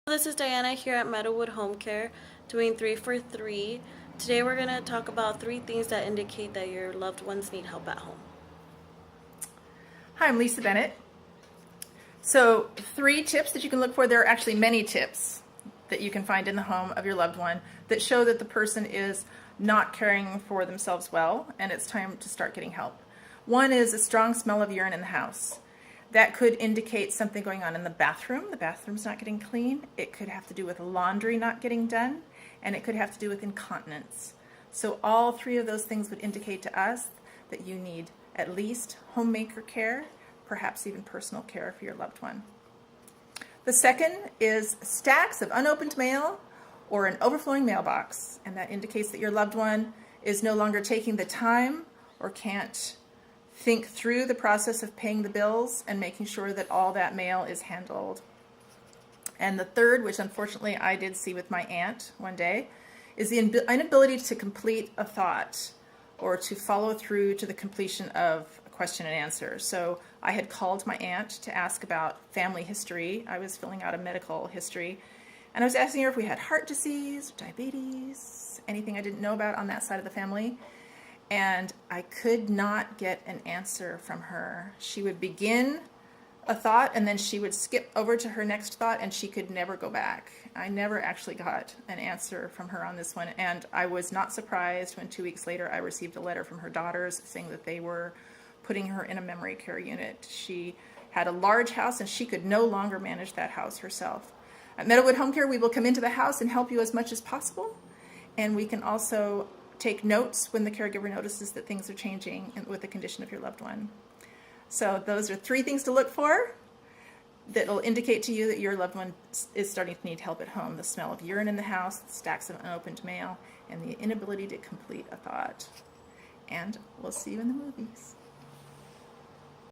This is Diana here at Meadowwood Home Care doing 3 for 3. Today we're going to talk about 3 things that indicate that your loved ones need help at home. Hi, I'm Lisa Bennett. So 3 tips that you can look for. There are actually many tips that you can find in the home of your loved one that show that the person is not caring for themselves well and it's time to start getting help. One is a strong smell of urine in the house. That could indicate something going on in the bathroom. The bathroom's not getting clean. It could have to do with laundry not getting done, and it could have to do with incontinence. So all 3 of those things would indicate to us that you need at least homemaker care, perhaps even personal care for your loved one. The second is stacks of unopened mail or an overflowing mailbox, and that indicates that your loved one is no longer taking the time or can't think through the process of paying the bills and making sure that all that mail is handled. And the third, which unfortunately I did see with my aunt one day, is the inability to complete a thought or to follow through to the completion of a question and answer. So I had called my aunt to ask about family history. I was filling out a medical history, and I was asking her if we had heart disease, diabetes, anything I didn't know about on that side of the family. And I could not get an answer from her. She would begin a thought and then she would skip over to her next thought and she could never go back. I never actually got an answer from her on this one, and I was not surprised when 2 weeks later I received a letter from her daughters saying that they were putting her in a memory care unit. She had a large house and she could no longer manage that house herself. At Meadowwood Home Care, we will come into the house and help you as much as possible, and we can also take notes when the caregiver notices that things are changing with the condition of your loved one. So those are 3 things to look for that will indicate to you that your loved one is starting to need help at home: the smell of urine in the house, the stacks of unopened mail, and the inability to complete a thought. And we'll see you in the movies.